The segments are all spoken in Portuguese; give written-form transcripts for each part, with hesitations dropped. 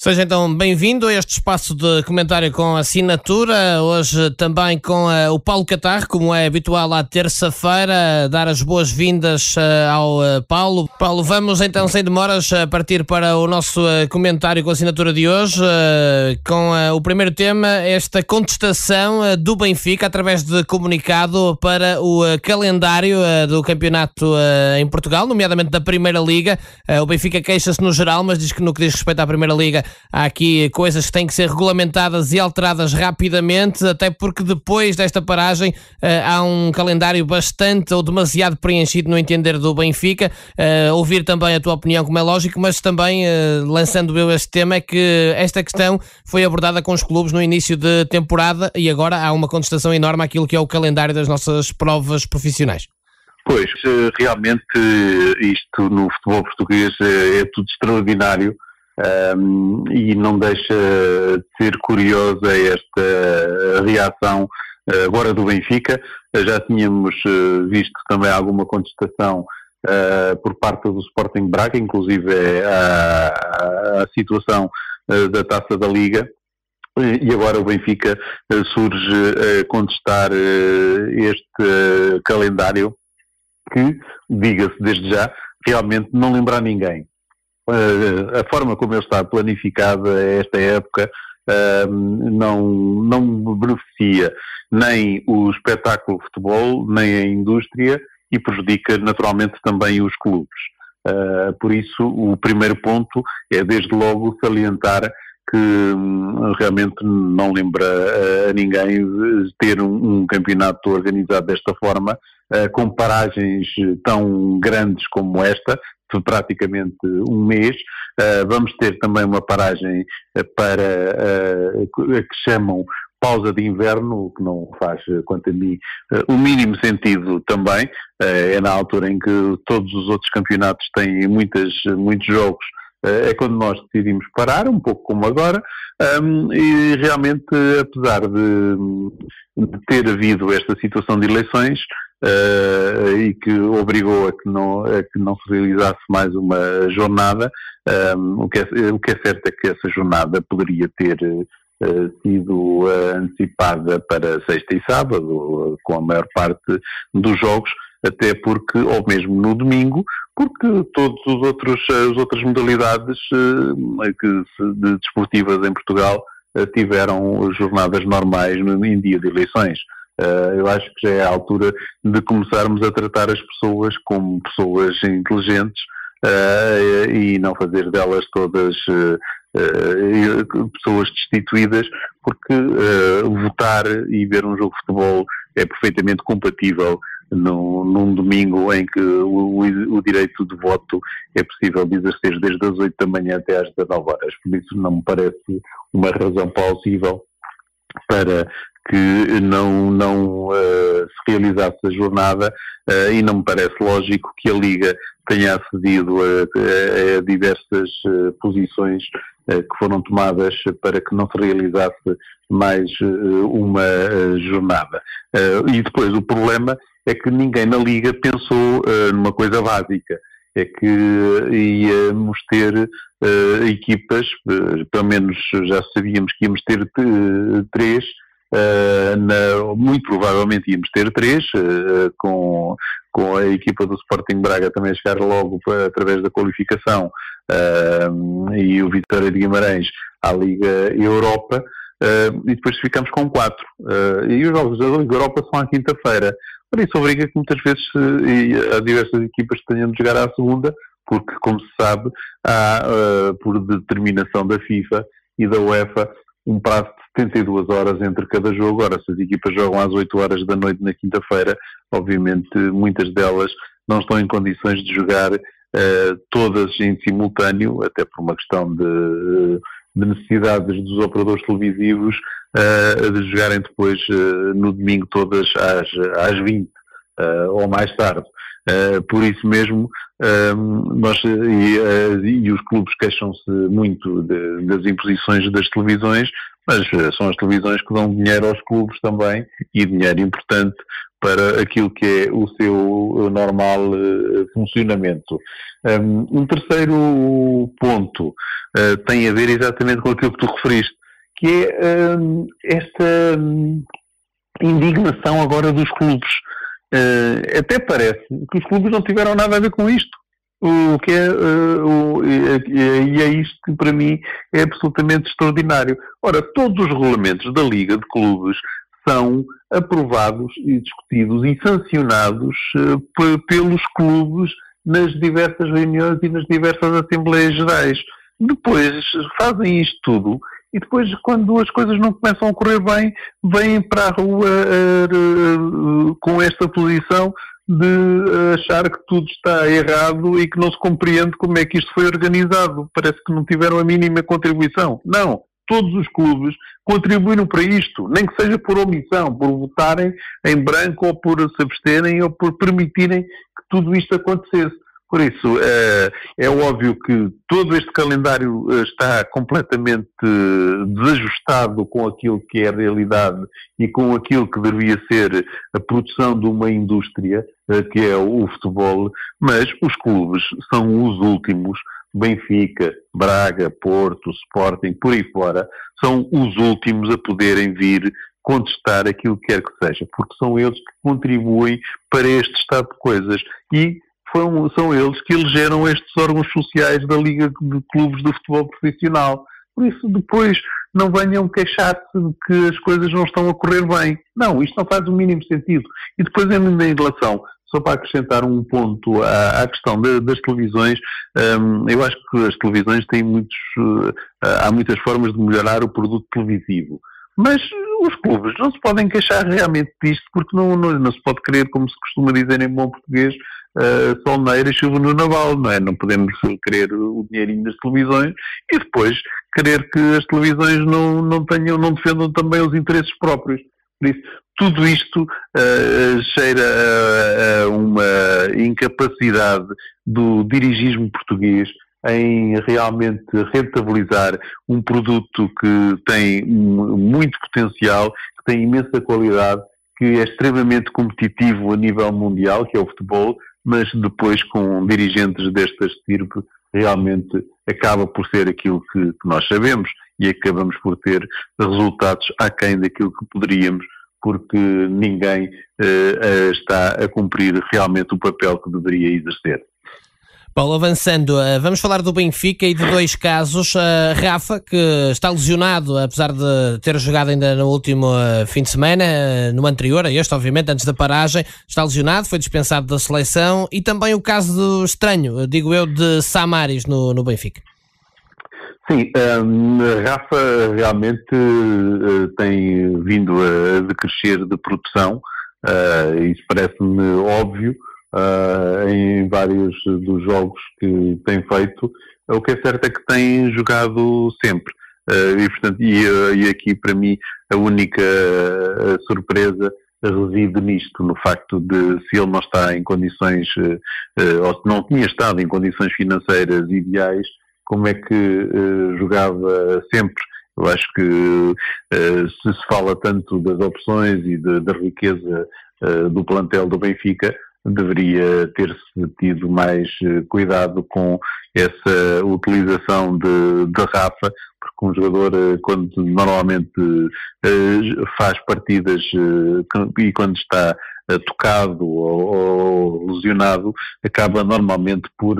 Seja então bem-vindo a este espaço de comentário com assinatura, hoje também com o Paulo Catarro, como é habitual à terça-feira, dar as boas-vindas ao Paulo. Paulo, vamos então sem demoras partir para o nosso comentário com assinatura de hoje, com o primeiro tema, esta contestação do Benfica através de comunicado para o calendário do campeonato em Portugal, nomeadamente da Primeira Liga. O Benfica queixa-se no geral, mas diz que no que diz respeito à Primeira Liga há aqui coisas que têm que ser regulamentadas e alteradas rapidamente, até porque depois desta paragem há um calendário bastante ou demasiado preenchido no entender do Benfica. Ouvir também a tua opinião, como é lógico, mas também, lançando eu este tema, é que esta questão foi abordada com os clubes no início de temporada e agora há uma contestação enorme àquilo que é o calendário das nossas provas profissionais. Pois, realmente isto no futebol português é tudo extraordinário. E não deixa de ser curiosa esta reação agora do Benfica. Já tínhamos visto também alguma contestação por parte do Sporting Braga, inclusive a situação da Taça da Liga, e agora o Benfica surge a contestar este calendário que, diga-se desde já, realmente não lembra a ninguém. A forma como ele está planificada esta época não beneficia nem o espetáculo de futebol, nem a indústria e prejudica naturalmente também os clubes. Por isso, o primeiro ponto é desde logo salientar que realmente não lembra a ninguém ter um campeonato organizado desta forma, com paragens tão grandes como esta, de praticamente um mês. Vamos ter também uma paragem para que chamam pausa de inverno, o que não faz, quanto a mim, o mínimo sentido também. É na altura em que todos os outros campeonatos têm muitos jogos, é quando nós decidimos parar, um pouco como agora, e realmente, apesar de ter havido esta situação de eleições, e que obrigou a que não se realizasse mais uma jornada, o que é certo é que essa jornada poderia ter sido antecipada para sexta e sábado, com a maior parte dos jogos, até porque, ou mesmo no domingo, porque todas as outras modalidades desportivas em Portugal tiveram jornadas normais em dia de eleições. Eu acho que já é a altura de começarmos a tratar as pessoas como pessoas inteligentes e não fazer delas todas pessoas destituídas, porque votar e ver um jogo de futebol é perfeitamente compatível num domingo em que o direito de voto é possível de exercer desde as 8 da manhã até às 19 horas. Por isso não me parece uma razão plausível para que não se realizasse a jornada, e não me parece lógico que a Liga tenha acedido a diversas posições que foram tomadas para que não se realizasse mais uma jornada. E depois o problema é que ninguém na Liga pensou numa coisa básica, é que íamos ter equipas, pelo menos já sabíamos que íamos ter três, muito provavelmente íamos ter três, com a equipa do Sporting Braga também a chegar logo através da qualificação, e o Vitória de Guimarães à Liga Europa, e depois ficamos com 4. E os jogos da Liga Europa são à quinta-feira. Por isso obriga que muitas vezes há diversas equipas que tenham de jogar à segunda, porque, como se sabe, há, por determinação da FIFA e da UEFA, um prazo de 72 horas entre cada jogo. Ora, se as equipas jogam às 8 horas da noite na quinta-feira, obviamente muitas delas não estão em condições de jogar todas em simultâneo, até por uma questão de necessidades dos operadores televisivos, de jogarem depois no domingo todas às 20 ou mais tarde. Por isso mesmo, os clubes queixam-se muito das imposições das televisões, mas são as televisões que dão dinheiro aos clubes também, e dinheiro importante, para aquilo que é o seu normal funcionamento. Um terceiro ponto tem a ver exatamente com aquilo que tu referiste, que é esta indignação agora dos clubes. Até parece que os clubes não tiveram nada a ver com isto. O que e é isto que para mim é absolutamente extraordinário. Ora, todos os regulamentos da Liga de Clubes são aprovados e discutidos e sancionados pelos clubes nas diversas reuniões e nas diversas Assembleias Gerais. Depois fazem isto tudo e depois, quando as coisas não começam a correr bem, vêm para a rua com esta posição de achar que tudo está errado e que não se compreende como é que isto foi organizado. Parece que não tiveram a mínima contribuição. Não, todos os clubes contribuíram para isto, nem que seja por omissão, por votarem em branco ou por se absterem ou por permitirem que tudo isto acontecesse. Por isso, é óbvio que todo este calendário está completamente desajustado com aquilo que é a realidade e com aquilo que deveria ser a produção de uma indústria, que é o futebol, mas os clubes são os últimos, Benfica, Braga, Porto, Sporting, por aí fora, são os últimos a poderem vir contestar aquilo que quer que seja, porque são eles que contribuem para este estado de coisas e são eles que elegeram estes órgãos sociais da Liga de Clubes de Futebol Profissional. Por isso, depois, não venham queixar-se de que as coisas não estão a correr bem. Não, isto não faz o mínimo sentido. E depois, em relação, só para acrescentar um ponto à questão das televisões, eu acho que as televisões têm há muitas formas de melhorar o produto televisivo. Mas os clubes não se podem queixar realmente disto, porque não se pode querer, como se costuma dizer em bom português, solneira e chuva no naval, não é? Não podemos querer o dinheirinho das televisões e depois querer que as televisões não defendam também os interesses próprios. Por isso, tudo isto cheira a uma incapacidade do dirigismo português em realmente rentabilizar um produto que tem muito potencial, que tem imensa qualidade, que é extremamente competitivo a nível mundial, que é o futebol, mas depois com dirigentes desta estirpe realmente acaba por ser aquilo que nós sabemos e acabamos por ter resultados aquém daquilo que poderíamos, porque ninguém está a cumprir realmente o papel que deveria exercer. Paulo, avançando, vamos falar do Benfica e de dois casos. Rafa, que está lesionado, apesar de ter jogado ainda no último fim de semana, no anterior a este, obviamente, antes da paragem, está lesionado, foi dispensado da seleção, e também o caso do estranho, digo eu, de Samaris no Benfica. Sim, Rafa realmente tem vindo a decrescer de produção, isso parece-me óbvio. Em vários dos jogos que tem feito, o que é certo é que tem jogado sempre e, portanto, e aqui para mim a única surpresa reside nisto, no facto de, se ele não está em condições ou se não tinha estado em condições financeiras ideais, como é que jogava sempre. Eu acho que se fala tanto das opções e da riqueza do plantel do Benfica, deveria ter-se tido mais cuidado com essa utilização de Rafa, porque um jogador, quando normalmente faz partidas e quando está tocado ou lesionado, acaba normalmente por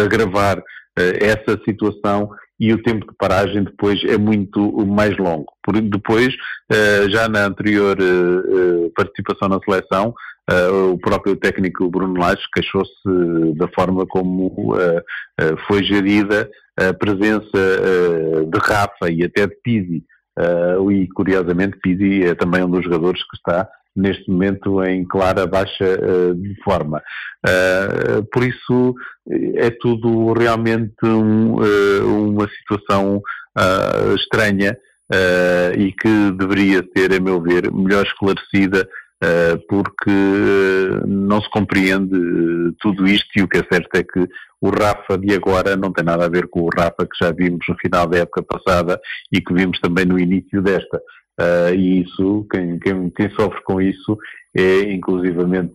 agravar essa situação e o tempo de paragem depois é muito mais longo. Depois, já na anterior participação na seleção, o próprio técnico Bruno Lage queixou-se da forma como foi gerida a presença de Rafa e até de Pizzi, e curiosamente Pizzi é também um dos jogadores que está neste momento em clara baixa de forma. Por isso é tudo realmente uma situação estranha e que deveria ser, a meu ver, melhor esclarecida, porque não se compreende tudo isto, e o que é certo é que o Rafa de agora não tem nada a ver com o Rafa que já vimos no final da época passada e que vimos também no início desta. e isso, quem sofre com isso inclusivamente,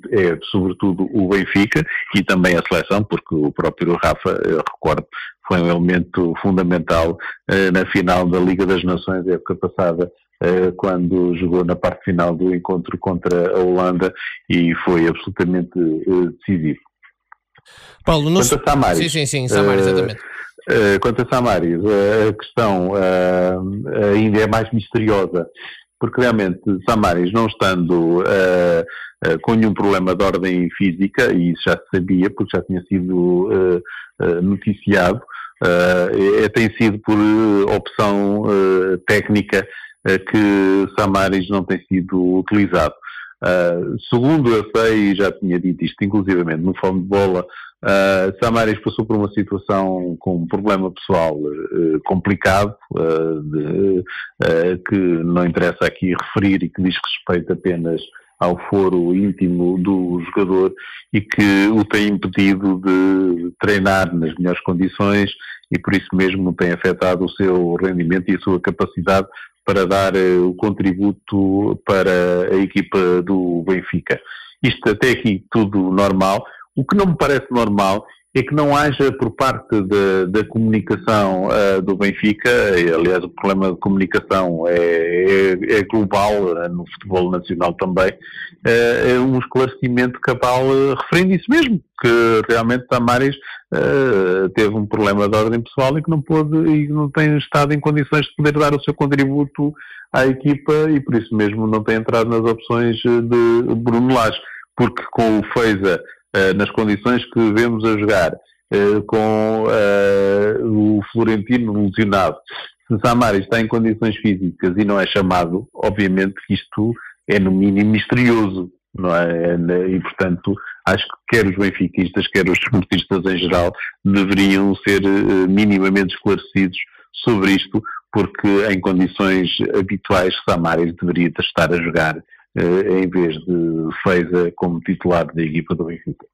sobretudo o Benfica e também a seleção, porque o próprio Rafa, eu recordo, foi um elemento fundamental na final da Liga das Nações, época passada, quando jogou na parte final do encontro contra a Holanda e foi absolutamente decisivo. Paulo, quanto a Samaris, sim, Samaris, exatamente. Quanto a Samaris, a questão ainda é mais misteriosa, porque realmente Samaris, não estando com nenhum problema de ordem física, e isso já se sabia, porque já tinha sido noticiado, tem sido por opção técnica que Samaris não tem sido utilizado. Segundo eu sei, e já tinha dito isto inclusivamente no Fome de Bola, Samaris passou por uma situação com um problema pessoal complicado, que não interessa aqui referir e que diz respeito apenas ao foro íntimo do jogador e que o tem impedido de treinar nas melhores condições e por isso mesmo tem afetado o seu rendimento e a sua capacidade para dar o contributo para a equipa do Benfica. Isto até aqui tudo normal. O que não me parece normal é que não haja por parte da comunicação do Benfica, aliás o problema de comunicação é global, no futebol nacional também, um esclarecimento cabal referindo isso mesmo, que realmente Samaris teve um problema de ordem pessoal e que não pôde e não tem estado em condições de poder dar o seu contributo à equipa e por isso mesmo não tem entrado nas opções de Bruno Lage, porque com o Feiza nas condições que vemos a jogar, com o Florentino lesionado, se Samaris está em condições físicas e não é chamado, obviamente que isto é no mínimo misterioso, não é? E portanto acho que quer os benfiquistas, quer os desportistas em geral, deveriam ser minimamente esclarecidos sobre isto, porque em condições habituais Samaris deveria estar a jogar em vez de Feiza como titular da equipa do Benfica.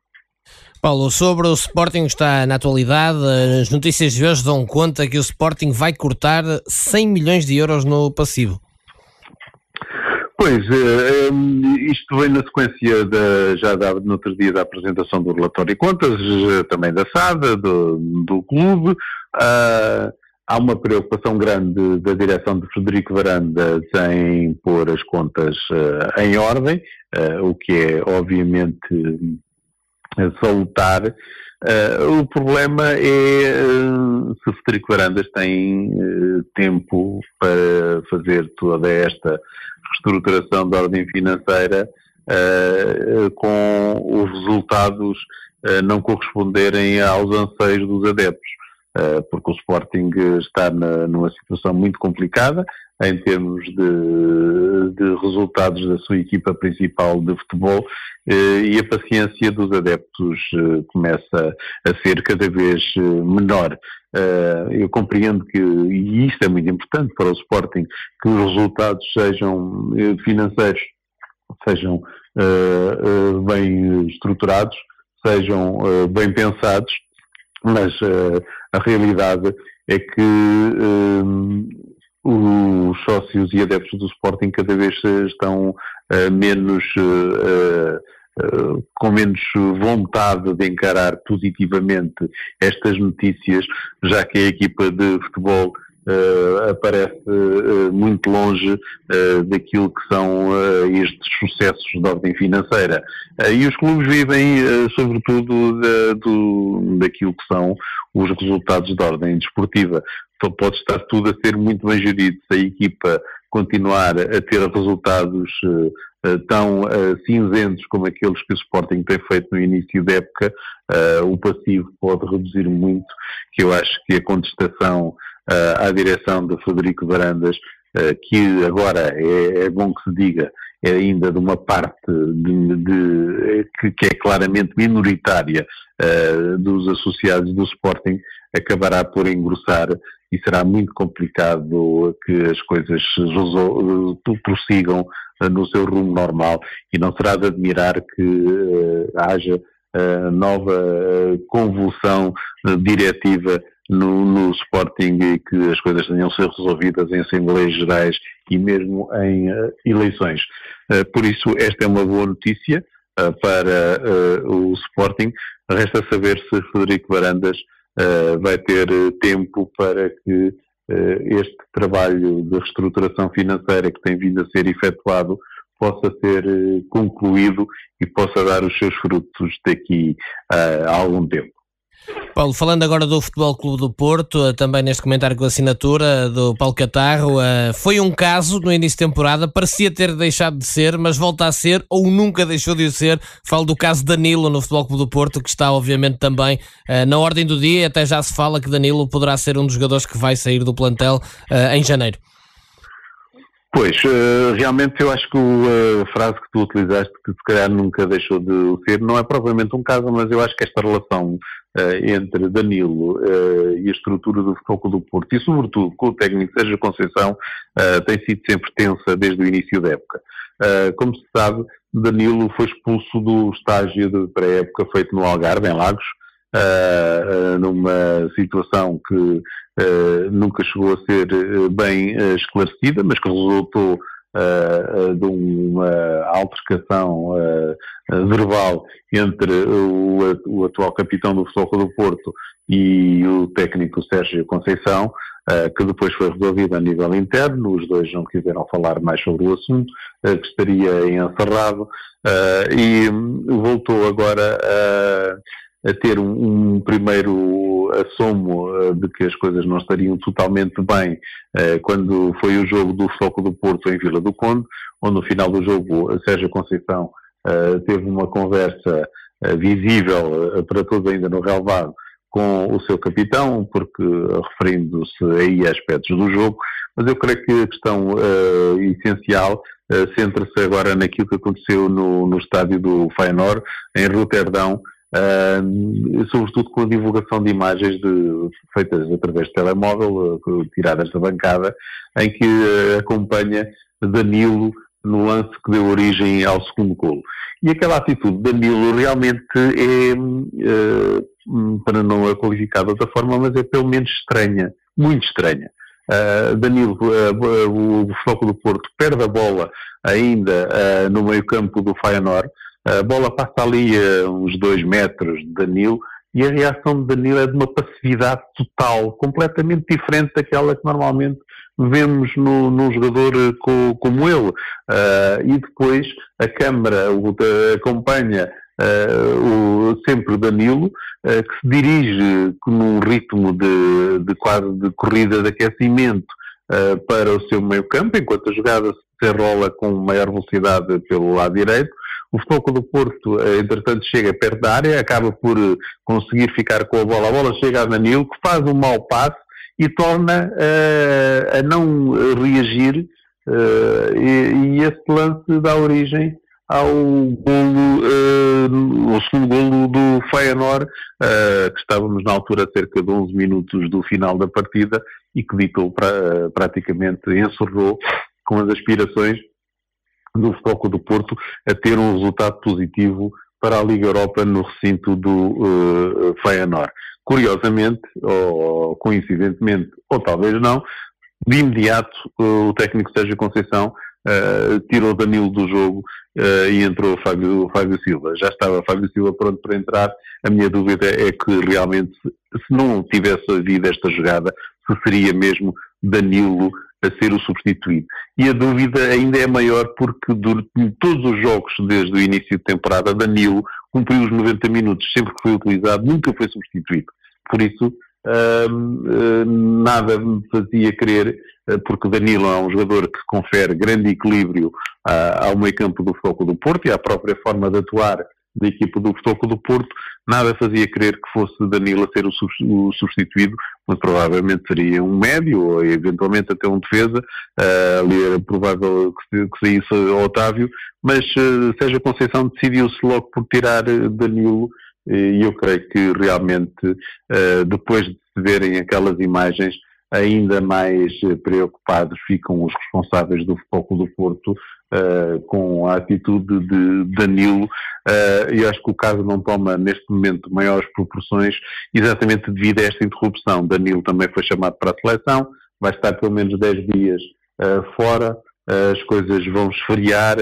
Paulo, sobre o Sporting está na atualidade, as notícias de hoje dão conta que o Sporting vai cortar 100 milhões de euros no passivo. Pois, isto vem na sequência no outro dia da apresentação do relatório de contas, também da SAD, do clube. Há uma preocupação grande da direção de Frederico Varandas em pôr as contas em ordem, o que é obviamente salutar. O problema é se Frederico Varandas tem tempo para fazer toda esta reestruturação da ordem financeira com os resultados não corresponderem aos anseios dos adeptos. Porque o Sporting está numa situação muito complicada em termos de resultados da sua equipa principal de futebol e a paciência dos adeptos começa a ser cada vez menor. Eu compreendo e isto é muito importante para o Sporting, que os resultados sejam financeiros, sejam bem estruturados, sejam bem pensados, mas a realidade é que os sócios e adeptos do Sporting cada vez estão com menos vontade de encarar positivamente estas notícias, já que a equipa de futebol aparece muito longe daquilo que são estes sucessos de ordem financeira. E os clubes vivem sobretudo daquilo que são os resultados de ordem desportiva. Então pode estar tudo a ser muito bem gerido se a equipa continuar a ter resultados tão cinzentos como aqueles que o Sporting tem feito no início da época, o passivo pode reduzir muito, que eu acho que a contestação à direção de Frederico Varandas, que agora é bom que se diga, é ainda de uma parte que é claramente minoritária dos associados do Sporting, acabará por engrossar e será muito complicado que as coisas prossigam no seu rumo normal e não será de admirar que haja nova convulsão diretiva no Sporting e que as coisas tenham de ser resolvidas em Assembleias Gerais e mesmo em eleições. Por isso, esta é uma boa notícia para o Sporting. Resta saber se Frederico Varandas vai ter tempo para que este trabalho de reestruturação financeira que tem vindo a ser efetuado possa ser concluído e possa dar os seus frutos daqui a algum tempo. Paulo, falando agora do Futebol Clube do Porto, também neste comentário com a assinatura do Paulo Catarro, foi um caso no início de temporada, parecia ter deixado de ser, mas volta a ser ou nunca deixou de o ser. Falo do caso Danilo no Futebol Clube do Porto, que está obviamente também na ordem do dia, até já se fala que Danilo poderá ser um dos jogadores que vai sair do plantel em janeiro. Pois, realmente eu acho que a frase que tu utilizaste, que se calhar nunca deixou de ser, não é propriamente um caso, mas eu acho que esta relação entre Danilo e a estrutura do Futebol Clube do Porto, e sobretudo com o técnico Sérgio Conceição, tem sido sempre tensa desde o início da época. Como se sabe, Danilo foi expulso do estágio de pré-época feito no Algarve, em Lagos, numa situação que nunca chegou a ser bem esclarecida, mas que resultou de uma altercação verbal entre o atual capitão do Futebol Clube do Porto e o técnico Sérgio Conceição, que depois foi resolvido a nível interno. Os dois não quiseram falar mais sobre o assunto, que estaria encerrado, e voltou agora a ter um primeiro assomo de que as coisas não estariam totalmente bem quando foi o jogo do Futebol Clube do Porto em Vila do Conde, onde no final do jogo Sérgio Conceição teve uma conversa visível para todos ainda no relvado com o seu capitão, porque referindo-se aí a aspectos do jogo, mas eu creio que a questão essencial centra-se agora naquilo que aconteceu no estádio do Feyenoord, em Roterdão, sobretudo com a divulgação de imagens feitas através de telemóvel, tiradas da bancada, em que acompanha Danilo no lance que deu origem ao segundo golo. E aquela atitude de Danilo realmente é, para não a qualificar de outra forma, mas é pelo menos estranha, muito estranha. Danilo, o Futebol do Porto, perde a bola ainda no meio-campo do Feyenoord. A bola passa ali a uns 2 metros de Danilo e a reação de Danilo é de uma passividade total, completamente diferente daquela que normalmente vemos num jogador como ele. E depois a câmara acompanha sempre Danilo, que se dirige num ritmo de corrida de aquecimento para o seu meio-campo, enquanto a jogada se desenrola com maior velocidade pelo lado direito. O Futebol Clube do Porto, entretanto, chega perto da área, acaba por conseguir ficar com a bola chega a Danilo, que faz um mau passe e torna a não reagir, e esse lance dá origem ao segundo golo do Feyenoord, que estávamos na altura a cerca de 11 minutos do final da partida e que ditou praticamente, encerrou com as aspirações do Futebol Clube do Porto a ter um resultado positivo para a Liga Europa no recinto do Feyenoord. Curiosamente, ou coincidentemente, ou talvez não, de imediato o técnico Sérgio Conceição tirou Danilo do jogo e entrou Fábio Silva. Já estava Fábio Silva pronto para entrar. A minha dúvida é que realmente, se não tivesse havido esta jogada, se seria mesmo Danilo a ser o substituído. E a dúvida ainda é maior porque durante todos os jogos desde o início de temporada, Danilo cumpriu os 90 minutos, sempre que foi utilizado, nunca foi substituído. Por isso, nada me fazia crer, porque Danilo é um jogador que confere grande equilíbrio ao meio-campo do Futebol Clube do Porto e à própria forma de atuar da equipa do Futebol Clube do Porto. Nada fazia crer que fosse Danilo a ser o substituído, mas provavelmente seria um médio ou eventualmente até um defesa. Ali era provável que saísse Otávio, mas Sérgio Conceição decidiu-se logo por tirar Danilo, e eu creio que realmente depois de se verem aquelas imagens, ainda mais preocupados ficam os responsáveis do Futebol Clube do Porto com a atitude de Danilo. Eu acho que o caso não toma neste momento maiores proporções exatamente devido a esta interrupção. Danilo também foi chamado para a seleção, vai estar pelo menos 10 dias fora, as coisas vão esfriar,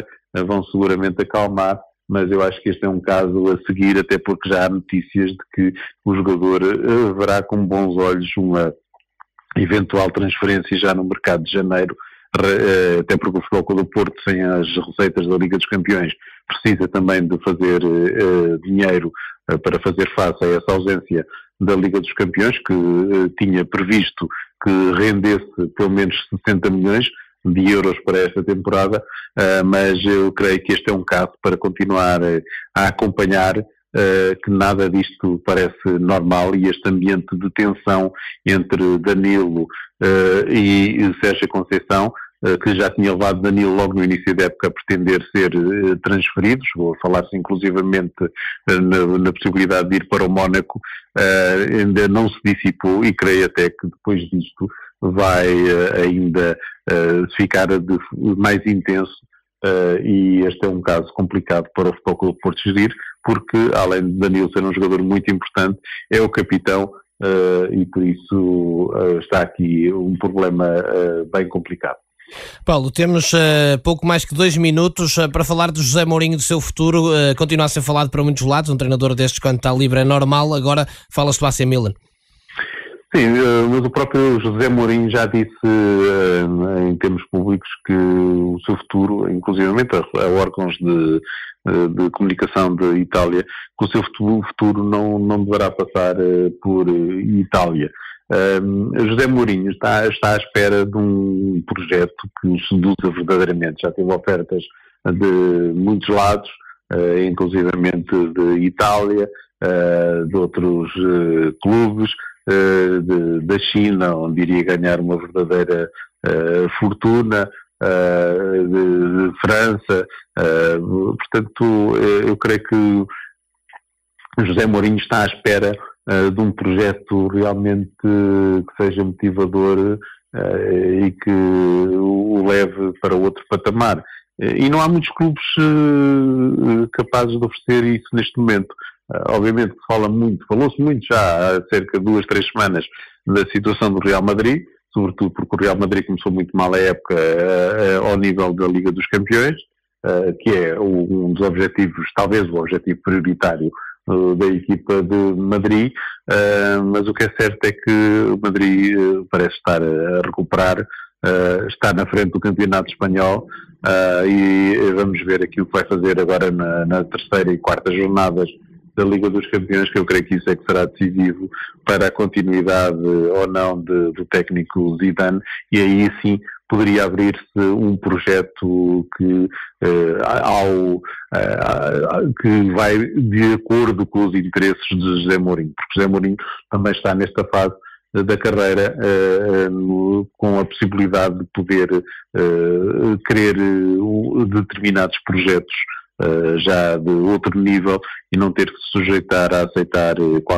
vão seguramente acalmar, mas eu acho que este é um caso a seguir, até porque já há notícias de que o jogador verá com bons olhos uma eventual transferência já no mercado de janeiro, até porque o Futebol Clube do Porto, sem as receitas da Liga dos Campeões, precisa também de fazer dinheiro para fazer face a essa ausência da Liga dos Campeões, que tinha previsto que rendesse pelo menos 60 milhões de euros para esta temporada, mas eu creio que este é um caso para continuar a acompanhar, que nada disto parece normal, e este ambiente de tensão entre Danilo e Sérgio Conceição, que já tinha levado Danilo logo no início da época a pretender ser transferido, vou falar-se inclusivamente na possibilidade de ir para o Mónaco, ainda não se dissipou, e creio até que depois disto vai ainda ficar mais intenso, e este é um caso complicado para o Futebol Clube do Porto gerir, porque além de Danilo ser um jogador muito importante, é o capitão, e por isso está aqui um problema bem complicado. Paulo, temos pouco mais que 2 minutos para falar de José Mourinho, do seu futuro. Continua a ser falado para muitos lados, um treinador destes quando está livre é normal, agora fala-se do AC Milan. Sim, mas o próprio José Mourinho já disse em termos públicos que o seu futuro, inclusivamente a órgãos de comunicação de Itália, que o seu futuro não deverá passar por Itália. José Mourinho está à espera de um projeto que o seduza verdadeiramente. Já teve ofertas de muitos lados, inclusivamente de Itália, de outros clubes, da China, onde iria ganhar uma verdadeira fortuna, de França. Portanto, eu creio que José Mourinho está à espera de um projeto realmente que seja motivador e que o leve para outro patamar. E não há muitos clubes capazes de oferecer isso neste momento. Obviamente que falou-se muito já há cerca de 2-3 semanas da situação do Real Madrid, sobretudo porque o Real Madrid começou muito mal a época ao nível da Liga dos Campeões, que é um dos objetivos, talvez o objetivo prioritário da equipa de Madrid, mas o que é certo é que o Madrid parece estar a recuperar, está na frente do campeonato espanhol, e vamos ver aquilo que vai fazer agora na terceira e quarta jornadas da Liga dos Campeões, que eu creio que isso é que será decisivo para a continuidade ou não do técnico Zidane, e aí sim poderia abrir-se um projeto que vai de acordo com os interesses de José Mourinho, porque José Mourinho também está nesta fase da carreira com a possibilidade de poder querer determinados projetos já de outro nível e não ter que se sujeitar a aceitar qualquer